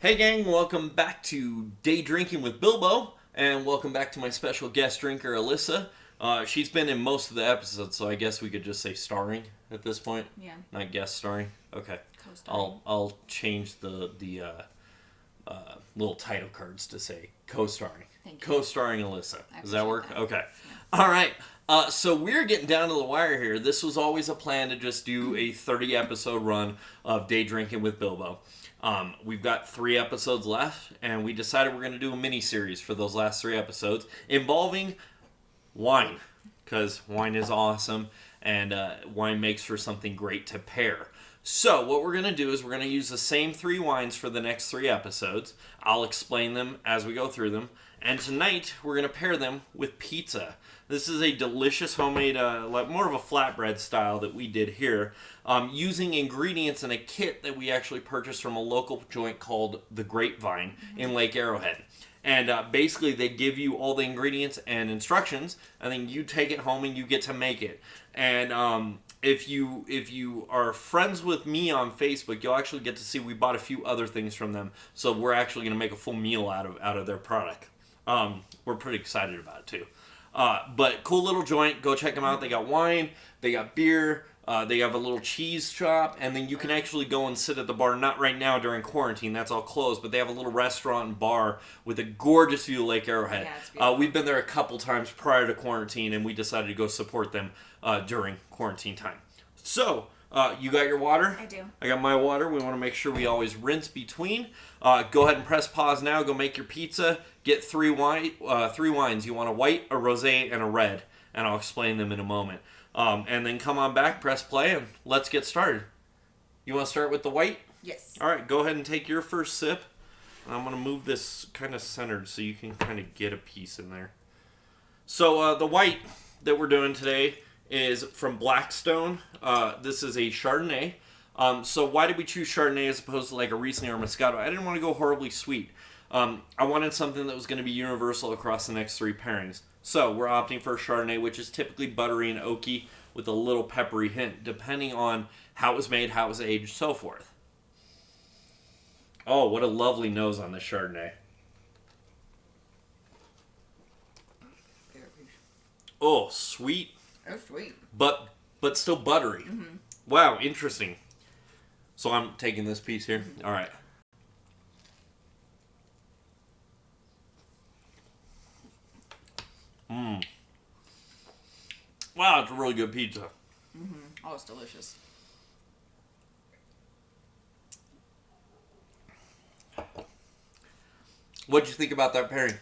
Hey gang, welcome back to Day Drinking with Bilbo, and welcome back to my special guest drinker, Alyssa. She's been in most of the episodes, so I guess we could just say starring at this point. Yeah. Not guest starring. Okay. Co-starring. I'll change the little title cards to say co-starring. Thank you. Co-starring Alyssa. Does that work? That. Okay. Yeah. All right. So we're getting down to the wire here. This was always a plan to just do a 30 episode run of Day Drinking with Bilbo. We've got 3 episodes left, and we decided we're going to do a mini-series for those last 3 episodes involving wine, because wine is awesome, and wine makes for something great to pair. So what we're going to do is we're going to use the same 3 wines for the next 3 episodes. I'll explain them as we go through them, and tonight we're going to pair them with pizza. This is a delicious homemade, like more of a flatbread style that we did here, using ingredients in a kit that we actually purchased from a local joint called The Grapevine in Lake Arrowhead. And basically they give you all the ingredients and instructions, and then you take it home and you get to make it. And if you are friends with me on Facebook, you'll actually get to see we bought a few other things from them. So we're actually going to make a full meal out of their product. We're pretty excited about it too. But cool little joint. Go check them out. They got wine. They got beer. They have a little cheese shop. And then you can actually go and sit at the bar. Not right now during quarantine. That's all closed. But they have a little restaurant and bar with a gorgeous view of Lake Arrowhead. Yeah, it's beautiful. We've been there a couple times prior to quarantine. And we decided to go support them during quarantine time. So, you got your water? I do. I got my water. We want to make sure we always rinse between. Go ahead and press pause now. Go make your pizza. Get 3 wines. You want a white, a rosé, and a red. And I'll explain them in a moment. And then come on back, press play, and let's get started. You want to start with the white? Yes. All right, go ahead and take your first sip. I'm going to move this kind of centered so you can kind of get a piece in there. So the white that we're doing today is from Blackstone. This is a Chardonnay. So why did we choose Chardonnay as opposed to like a Riesling or a Moscato? I didn't want to go horribly sweet. I wanted something that was going to be universal across the next 3 pairings. So we're opting for a Chardonnay, which is typically buttery and oaky with a little peppery hint, depending on how it was made, how it was aged, so forth. Oh, what a lovely nose on this Chardonnay. Oh, sweet. Oh, sweet. But still buttery. Mm-hmm. Wow, interesting. So I'm taking this piece here. Mm-hmm. All right. Wow, it's a really good pizza. Mm-hmm. Oh, it's delicious. What'd you think about that pairing? It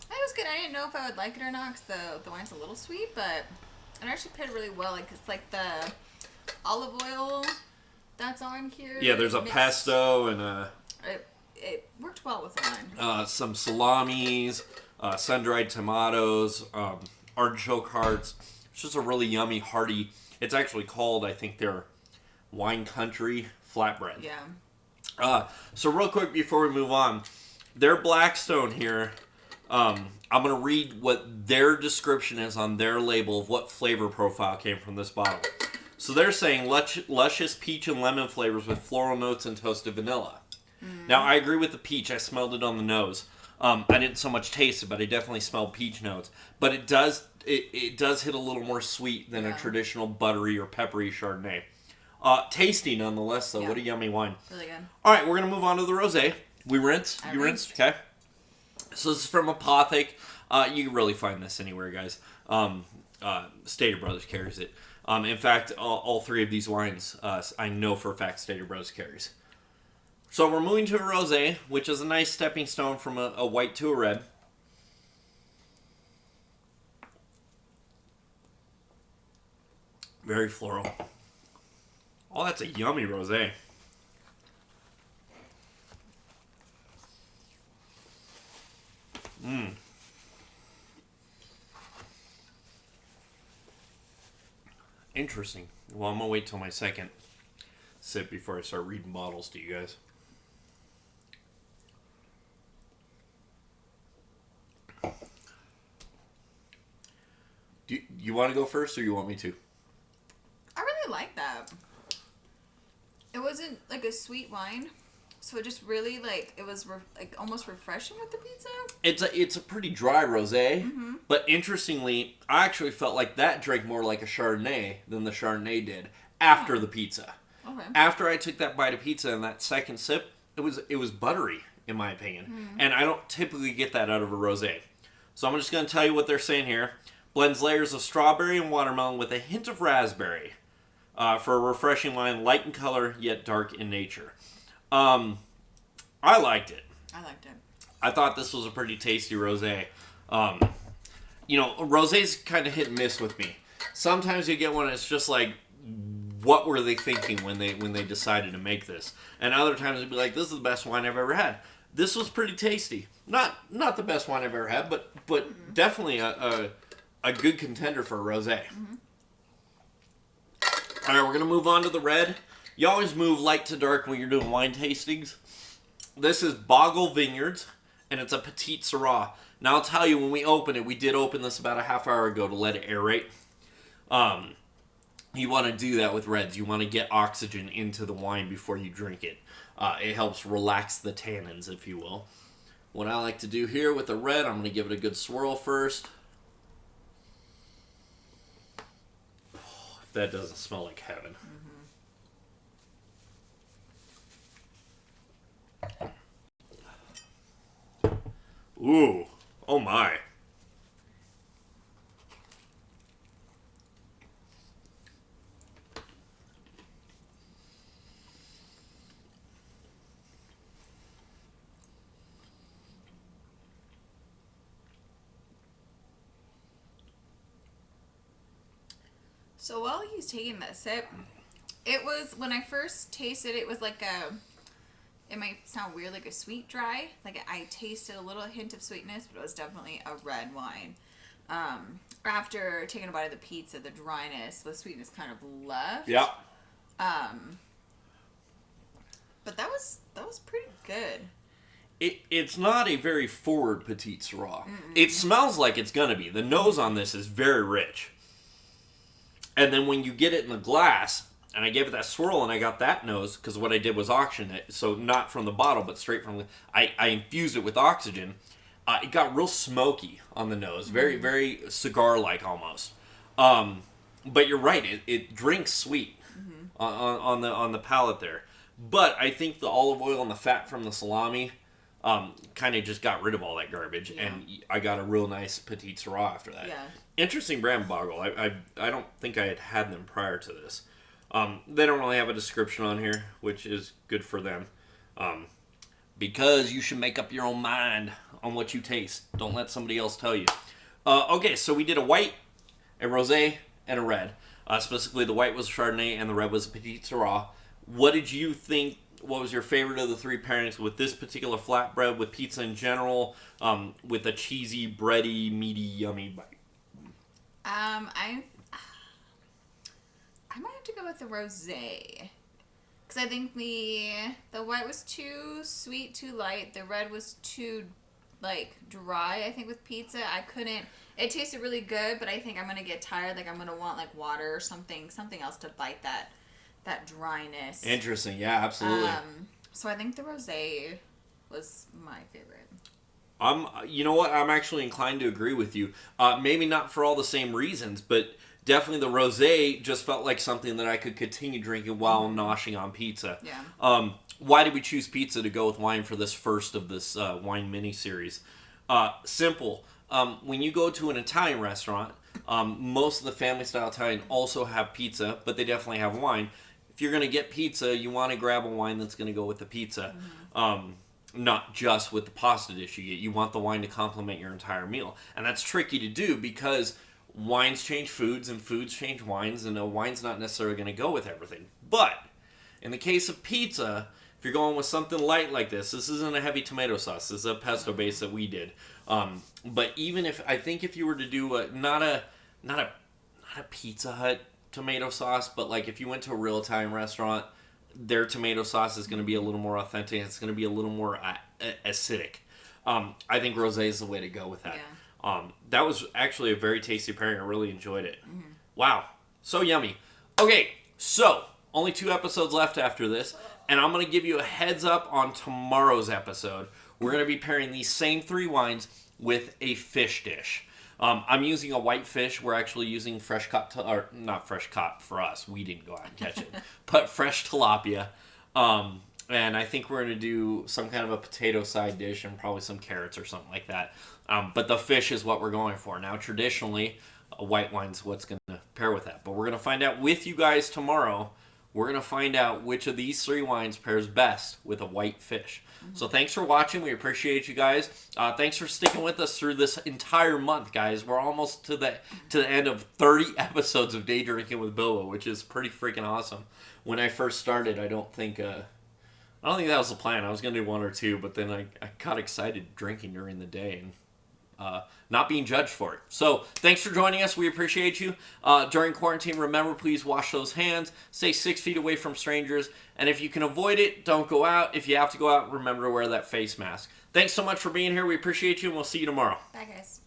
was good. I didn't know if I would like it or not because the wine's a little sweet, but it actually paired really well. Like it's like the olive oil that's on here. Yeah, there's a mixed. pesto and It worked well with the wine. some salamis, sun-dried tomatoes, artichoke hearts. It's just a really yummy, hearty. It's actually called, I think, their Wine Country Flatbread. Yeah. So real quick before we move on, their Blackstone here, I'm going to read what their description is on their label of what flavor profile came from this bottle. So they're saying luscious peach and lemon flavors with floral notes and toasted vanilla. Now, I agree with the peach. I smelled it on the nose. I didn't so much taste it, but I definitely smelled peach notes. But it does hit a little more sweet than a traditional buttery or peppery Chardonnay. Tasty nonetheless, though. Yeah. What a yummy wine. Really good. All right, we're going to move on to the rosé. We rinse? I You rinsed? rinsed. Okay. So this is from Apothic. You can really find this anywhere, guys. Stater Brothers carries it. In fact, all 3 of these wines, I know for a fact Stater Brothers carries. So we're moving to a rosé, which is a nice stepping stone from a white to a red. Very floral. Oh, that's a yummy rosé. Interesting. Well, I'm going to wait till my second sip before I start reading bottles to you guys. Do you want to go first or you want me to? I really like that. It wasn't like a sweet wine, So it just really, like, it was like almost refreshing with the pizza. It's a pretty dry rosé, but interestingly, I actually felt like that drank more like a Chardonnay than the Chardonnay did after the pizza. Okay. After I took that bite of pizza and that second sip, it was buttery in my opinion, and I don't typically get that out of a rosé. So I'm just going to tell you what they're saying here. Blends layers of strawberry and watermelon with a hint of raspberry for a refreshing wine, light in color yet dark in nature. I liked it. I liked it. I thought this was a pretty tasty rosé. Rosés kind of hit and miss with me. Sometimes you get one that's just like, what were they thinking when they decided to make this? And other times it'd be like, this is the best wine I've ever had. This was pretty tasty. Not the best wine I've ever had, but definitely a good contender for a rosé. All right, we're gonna move on to the red. You always move light to dark when you're doing wine tastings. This is Boggle Vineyards, and it's a petite syrah. Now I'll tell you, when we open it, we did open this about a half hour ago to let it aerate. You want to do that with reds. You want to get oxygen into the wine before you drink it. It helps relax the tannins, if you will. What I like to do here with the red, I'm going to give it a good swirl first. Oh, if that doesn't smell like heaven. Ooh, oh my. So while he's taking that sip, it was, when I first tasted it, it was like it might sound weird, like a sweet dry. Like I tasted a little hint of sweetness, but it was definitely a red wine. After taking a bite of the pizza, the dryness, the sweetness kind of left. Yeah. But that was pretty good. It's not a very forward petite syrah. It smells like it's gonna be. The nose on this is very rich. And then when you get it in the glass, and I gave it that swirl and I got that nose, because what I did was auction it, so not from the bottle, but straight from the... I infused it with oxygen. It got real smoky on the nose, very, very cigar-like almost. But you're right, it drinks sweet on the palate there. But I think the olive oil and the fat from the salami kind of just got rid of all that garbage, and I got a real nice petite syrah after that. Yeah. Interesting brand, Boggle. I don't think I had them prior to this. They don't really have a description on here, which is good for them. Because you should make up your own mind on what you taste. Don't let somebody else tell you. Okay, so we did a white, a rosé, and a red. Specifically, the white was Chardonnay and the red was a petite syrah. What did you think? What was your favorite of the three pairings with this particular flatbread, with pizza in general, with a cheesy, bready, meaty, yummy bite? I might have to go with the rosé, because I think the white was too sweet, too light. The red was too dry. I think with pizza, I couldn't. It tasted really good, but I think I'm gonna get tired. Like I'm gonna want water or something else to bite that dryness. Interesting. Yeah, absolutely. So I think the rosé was my favorite. You know what? I'm actually inclined to agree with you. Maybe not for all the same reasons, but definitely the rosé just felt like something that I could continue drinking while noshing on pizza. Yeah. Why did we choose pizza to go with wine for this first of this wine mini-series? Simple. When you go to an Italian restaurant, most of the family-style Italian also have pizza, but they definitely have wine. If you're going to get pizza, you want to grab a wine that's going to go with the pizza. Not just with the pasta dish you get. You want the wine to complement your entire meal. And that's tricky to do because wines change foods and foods change wines, and a wine's not necessarily going to go with everything. But in the case of pizza, if you're going with something light like this isn't a heavy tomato sauce. This is a pesto base that we did. But even if you were to do not a Pizza Hut tomato sauce, but if you went to a real Italian restaurant, their tomato sauce is going to be a little more authentic. It's going to be a little more acidic. I think rosé is the way to go with that. Yeah. That was actually a very tasty pairing. I really enjoyed it. Wow. So yummy. Okay, so only 2 episodes left after this. And I'm going to give you a heads up on tomorrow's episode. We're going to be pairing these same 3 wines with a fish dish. I'm using a white fish. We're actually using fresh caught, or not fresh caught for us. We didn't go out and catch it, but fresh tilapia. And I think we're going to do some kind of a potato side dish and probably some carrots or something like that. But the fish is what we're going for. Now, traditionally, a white wine's what's going to pair with that. But we're going to find out with you guys tomorrow. We're going to find out which of these 3 wines pairs best with a white fish. Mm-hmm. So thanks for watching. We appreciate you guys. Thanks for sticking with us through this entire month, guys. We're almost to the end of 30 episodes of Day Drinking with Bilbo, which is pretty freaking awesome. When I first started, I don't think that was the plan. I was going to do 1 or 2, but then I got excited drinking during the day and not being judged for it. So thanks for joining us. We appreciate you. During quarantine, remember, please wash those hands. Stay 6 feet away from strangers. And if you can avoid it, don't go out. If you have to go out, remember to wear that face mask. Thanks so much for being here. We appreciate you, and we'll see you tomorrow. Bye, guys.